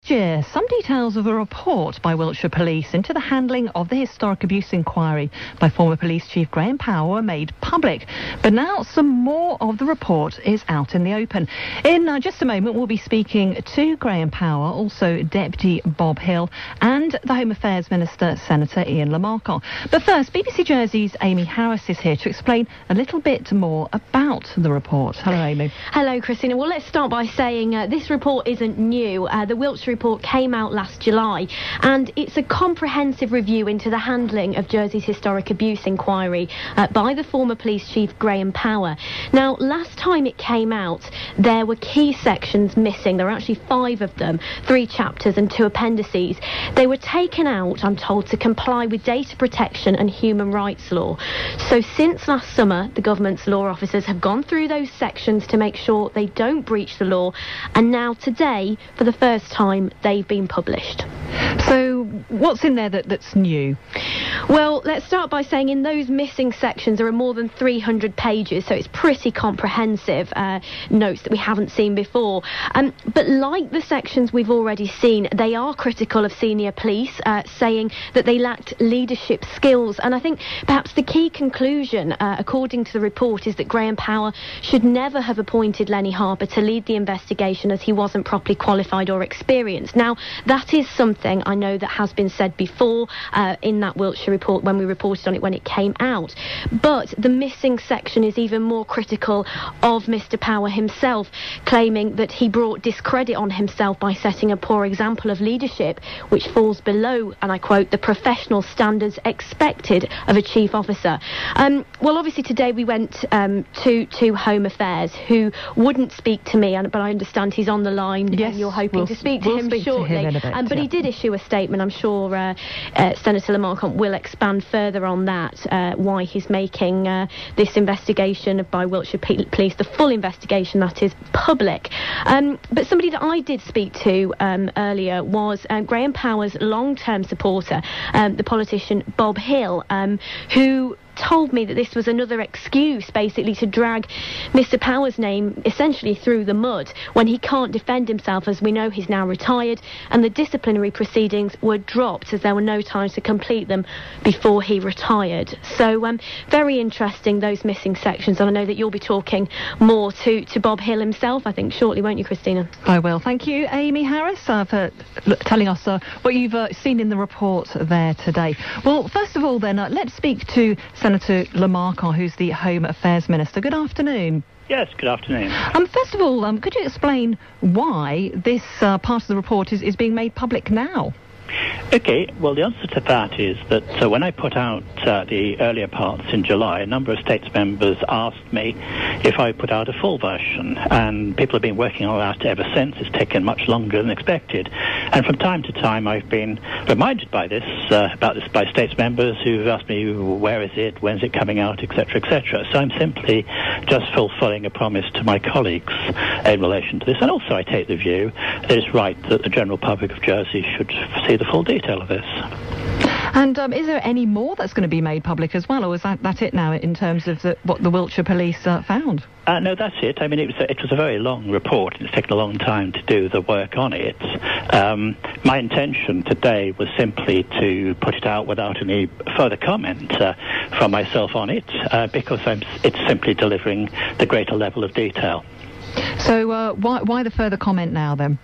Year, some details of a report by Wiltshire Police into the handling of the historic abuse inquiry by former Police Chief Graham Power were made public. But now some more of the report is out in the open. In just a moment, we'll be speaking to Graham Power, also Deputy Bob Hill, and the Home Affairs Minister, Senator Ian Lamarca. But first, BBC Jersey's Amy Harris is here to explain a little bit more about the report. Hello, Amy. Hello, Christina. Well, let's start by saying this report isn't new. The Wiltshire report came out last July, and it's a comprehensive review into the handling of Jersey's historic abuse inquiry by the former Police Chief Graham Power. Now, last time it came out, there were key sections missing. There were actually 5 of them, 3 chapters and 2 appendices. They were taken out, I'm told, to comply with data protection and human rights law. So since last summer, the government's law officers have gone through those sections to make sure they don't breach the law, and now today, for the first time, they've been published. So what's in there that's new? Well, let's start by saying in those missing sections there are more than 300 pages, so it's pretty comprehensive notes that we haven't seen before. But like the sections we've already seen, they are critical of senior police, saying that they lacked leadership skills. And I think perhaps the key conclusion, according to the report, is that Graham Power should never have appointed Lenny Harper to lead the investigation, as he wasn't properly qualified or experienced. Now, that is something I know that has been said before in that Wiltshire report when we reported on it when it came out. But the missing section is even more critical of Mr. Power himself, claiming that he brought discredit on himself by setting a poor example of leadership, which falls below, and I quote, the professional standards expected of a chief officer. Well, obviously today we went to Home Affairs, who wouldn't speak to me, but I understand he's on the line. Yes, and you're hoping to speak to him shortly. But he did issue a statement. I'm sure Senator Lamarca will expand further on that, why he's making this investigation by Wiltshire Police, the full investigation that is, public. But somebody that I did speak to earlier was Graham Power's long-term supporter, the politician Bob Hill, who told me that this was another excuse basically to drag Mr. Power's name essentially through the mud when he can't defend himself. As we know, he's now retired, and the disciplinary proceedings were dropped as there were no time to complete them before he retired. So very interesting, those missing sections, and I know that you'll be talking more to Bob Hill himself, I think, shortly, won't you, Christina? I will. Thank you, Amy Harris, for telling us what you've seen in the report there today. Well, first of all then, let's speak to Senator Lamarca, who's the Home Affairs Minister. Good afternoon. Yes, good afternoon. First of all, could you explain why this part of the report is being made public now? Okay, well, the answer to that is that when I put out the earlier parts in July, a number of States members asked me if I put out a full version, and people have been working on that ever since. It's taken much longer than expected, and from time to time I've been reminded about this by States members who've asked me, where is it, when's it coming out, etc., etc. So I'm simply just fulfilling a promise to my colleagues in relation to this, and also I take the view that it's right that the general public of Jersey should see the full detail of this. And is there any more that's going to be made public as well, or is that it now in terms of what the Wiltshire Police found? No, that's it. I mean, it was a very long report, and it's taken a long time to do the work on it. My intention today was simply to put it out without any further comment from myself on it, because it's simply delivering the greater level of detail. So why the further comment now, then?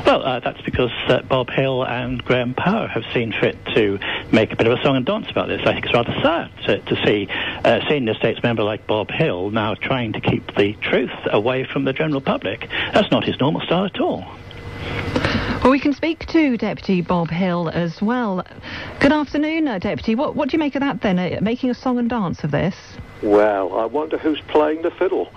Well, that's because Bob Hill and Graham Power have seen fit to make a bit of a song and dance about this. I think it's rather sad to see a senior States member like Bob Hill now trying to keep the truth away from the general public. That's not his normal style at all. Well, we can speak to Deputy Bob Hill as well. Good afternoon, Deputy. What do you make of that, then, making a song and dance of this? Well, I wonder who's playing the fiddle.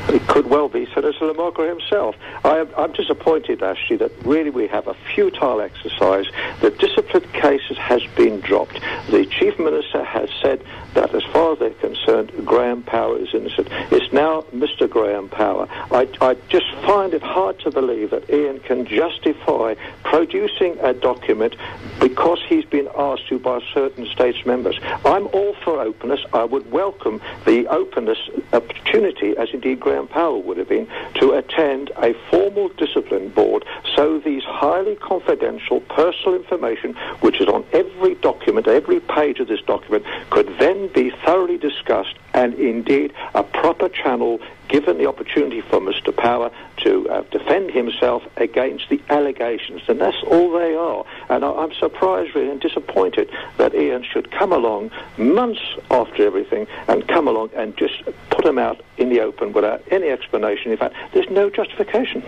It could well be Senator Lamarca himself. I'm disappointed, actually, that really we have a futile exercise. The discipline cases has been dropped. The Chief Minister has said that as far as they're concerned, Graham Power is innocent. It's now Mr. Graham Power. I just find it hard to believe that Ian can justify producing a document because he's been asked to by certain states members. I'm all for openness. I would welcome the openness opportunity, as indeed Graham Powell would have been, to attend a formal discipline board so these highly confidential personal information, which is on every document, every page of this document, could then be thoroughly discussed and indeed a proper channel given the opportunity for Mr. Power to defend himself against the allegations. And that's all they are. And I'm surprised really and disappointed that Ian should come along months after everything and come along and just put them out in the open without any explanation. In fact, there's no justification.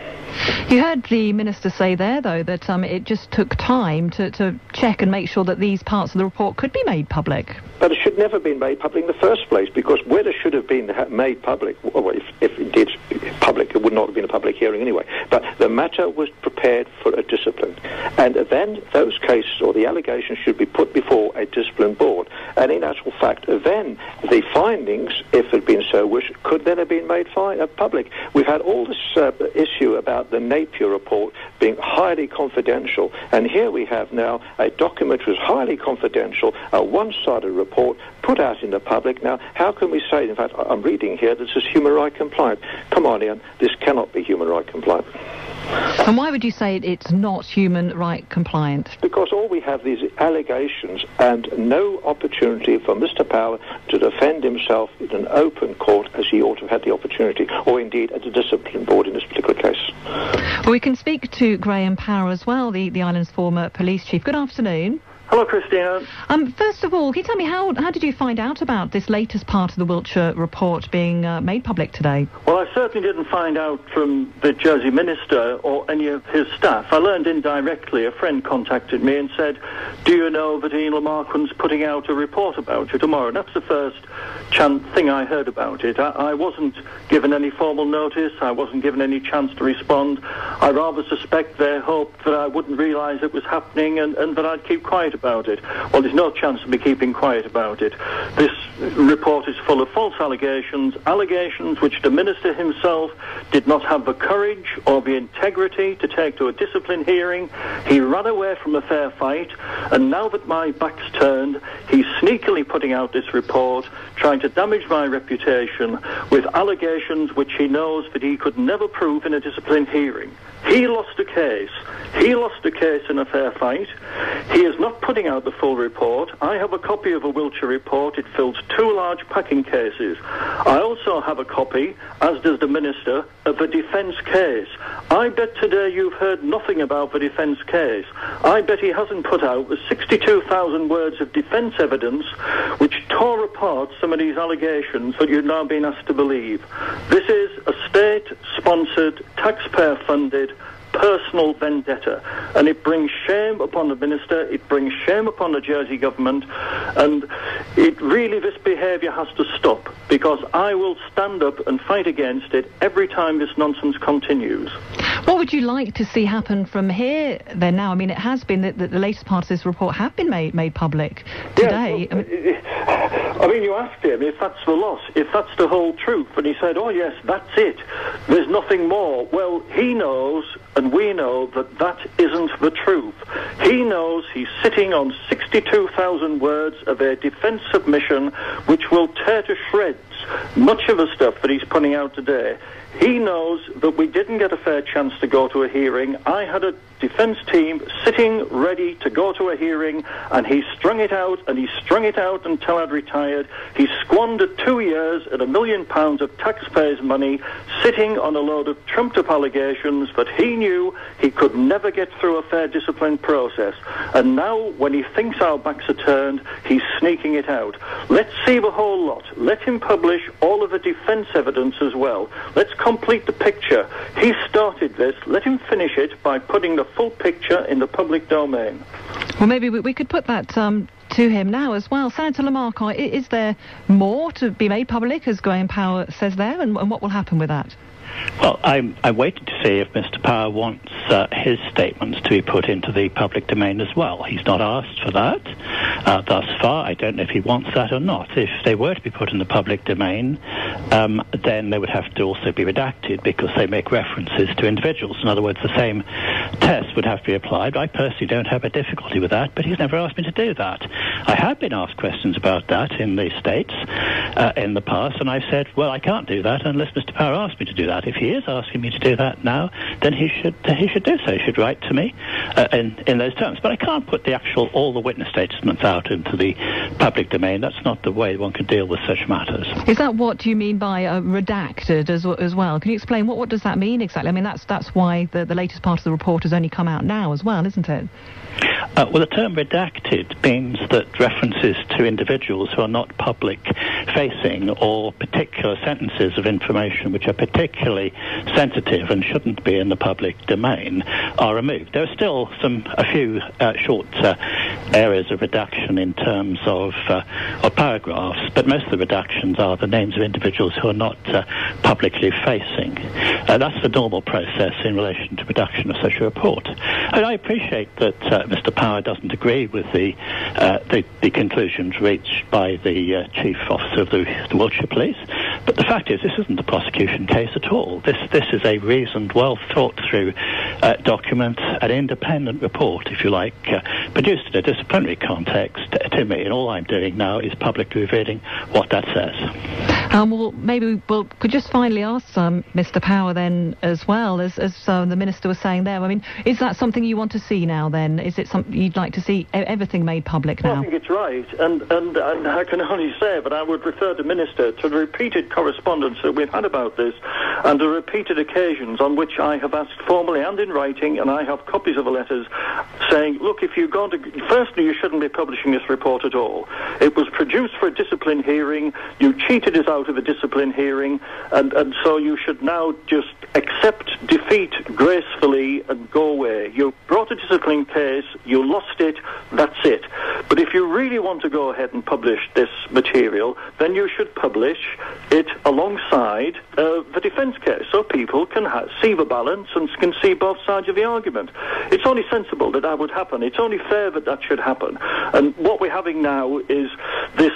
You heard the Minister say there, though, that it just took time to check and make sure that these parts of the report could be made public. But it should never have been made public in the first place, because where it should have been made public, well, if indeed public, it would not have been a public hearing anyway. But the matter was prepared for a discipline. And then those cases or the allegations should be put before a discipline board. And in actual fact, then the findings, if it had been so wished, could then have been made public. We've had all this issue about the Napier report being highly confidential. And here we have now a document which was highly confidential, a one-sided report put out in the public. Now, how can we say, in fact, I'm reading here, that this is human rights compliant? Come on, Ian, this cannot be human rights compliant. And why would you say it's not human rights compliant? Because all we have these allegations and no opportunity for Mr. Power to defend himself in an open court as he ought to have had the opportunity, or indeed at the discipline board in this particular case. Well, we can speak to Graham Power as well, the island's former police chief. Good afternoon. Hello, Christina. First of all, can you tell me how did you find out about this latest part of the Wiltshire report being made public today? Well, I certainly didn't find out from the Jersey Minister or any of his staff. I learned indirectly. A friend contacted me and said, do you know that Ian Lamarquand's putting out a report about you tomorrow? And that's the first thing I heard about it. I wasn't given any formal notice. I wasn't given any chance to respond. I rather suspect they hoped that I wouldn't realise it was happening and that I'd keep quiet about it. Well, there's no chance of me keeping quiet about it. This report is full of false allegations which the Minister himself did not have the courage or the integrity to take to a discipline hearing. He ran away from a fair fight, and now that my back's turned, he's sneakily putting out this report, trying to damage my reputation with allegations which he knows that he could never prove in a discipline hearing. He lost a case. He lost a case in a fair fight. He is not putting out the full report. I have a copy of a Wiltshire report. It fills 2 large packing cases. I also have a copy, as does the Minister, of a defence case. I bet today you've heard nothing about the defence case. I bet he hasn't put out the 62,000 words of defence evidence which tore apart some of these allegations that you've now been asked to believe. This is a state-sponsored, taxpayer-funded, personal vendetta, and it brings shame upon the Minister, it brings shame upon the Jersey government, and this behaviour has to stop, because I will stand up and fight against it every time this nonsense continues. What would you like to see happen from here then now? I mean, it has been that the latest parts of this report have been made public today. Yeah, I mean, you asked him if that's the loss, if that's the whole truth, and he said, oh yes, that's it. There's nothing more. Well, he knows, and we know, that that isn't the truth. He knows he's sitting on 62,000 words of a defence submission which will tear to shreds much of the stuff that he's putting out today. He knows that we didn't get a fair chance to go to a hearing. I had a defence team sitting ready to go to a hearing, and he strung it out, and he strung it out until I'd retired. He squandered 2 years and £1 million of taxpayers' money sitting on a load of trumped-up allegations that he knew he could never get through a fair discipline process. And now, when he thinks our backs are turned, he's sneaking it out. Let's see the whole lot. Let him publish all of the defence evidence as well. Let's complete the picture. He started this. Let him finish it by putting the full picture in the public domain. Well, maybe we could put that to him now as well. Senator Lamarquand, is there more to be made public, as Graham Power says there, and what will happen with that? Well, I'm waiting to see if Mr. Power wants his statements to be put into the public domain as well. He's not asked for that thus far. I don't know if he wants that or not. If they were to be put in the public domain, then they would have to also be redacted because they make references to individuals. In other words, the same test would have to be applied. I personally don't have a difficulty with that, but he's never asked me to do that. I have been asked questions about that in the States in the past, and I've said, well, I can't do that unless Mr. Power asks me to do that. If he is asking me to do that now, then he should do so. He should write to me in those terms. But I can't put all the witness statements out into the public domain. That's not the way one can deal with such matters. Is that what you mean by redacted as well? Can you explain what does that mean exactly? I mean, that's why the latest part of the report has only come out now as well, isn't it? Well, the term redacted means that references to individuals who are not public-facing or particular sentences of information which are particularly sensitive and shouldn't be in the public domain are removed. There are still a few short areas of redaction in terms of paragraphs, but most of the reductions are the names of individuals who are not publicly facing. That's the normal process in relation to production of such a report. And I appreciate that Mr. Power doesn't agree with the conclusions reached by the Chief Officer of the Wiltshire Police, but the fact is this isn't a prosecution case at all. This is a reasoned, well thought through document, an independent report, if you like, produced in a disciplinary context to me, and all I'm doing now is publicly revealing what that says. Well, maybe we could just finally ask Mr. Power then as well, as the Minister was saying there. I mean, is that something you want to see now then? Is it something you'd like to see everything made public now? Well, I think it's right, and I can only say, but I would refer the Minister to the repeated correspondence that we've had about this and the repeated occasions on which I have asked formally and in writing, and I have copies of the letters saying, look, if you're going to... Firstly, you shouldn't be publishing this report at all. It was produced for a discipline hearing. You cheated us out of a discipline hearing, and so you should now just accept defeat gracefully and go away. You brought a discipline case, you lost it, that's it. But if you really want to go ahead and publish this material, then you should publish it alongside the defence case, so people can see the balance and can see both sides of the argument. It's only sensible that that would happen. It's only fair that that should happen. And what we're having now is this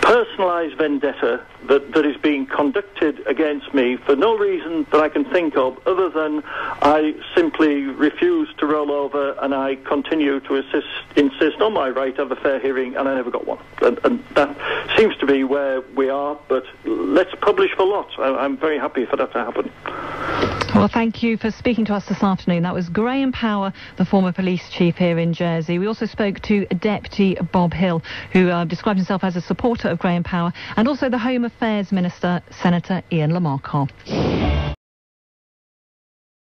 personalised vendetta that is being conducted against me for no reason that I can think of other than I simply refuse to roll over and I continue to insist on my right to have a fair hearing, and I never got one. And that seems to be where we are, but let's publish the lot. I'm very happy for that to happen. Well, thank you for speaking to us this afternoon. That was Graham Power, the former police chief here in Jersey. We also spoke to Deputy Bob Hill, who described himself as a supporter of Graham Power, and also the Home Affairs Minister, Senator Ian Lamarca.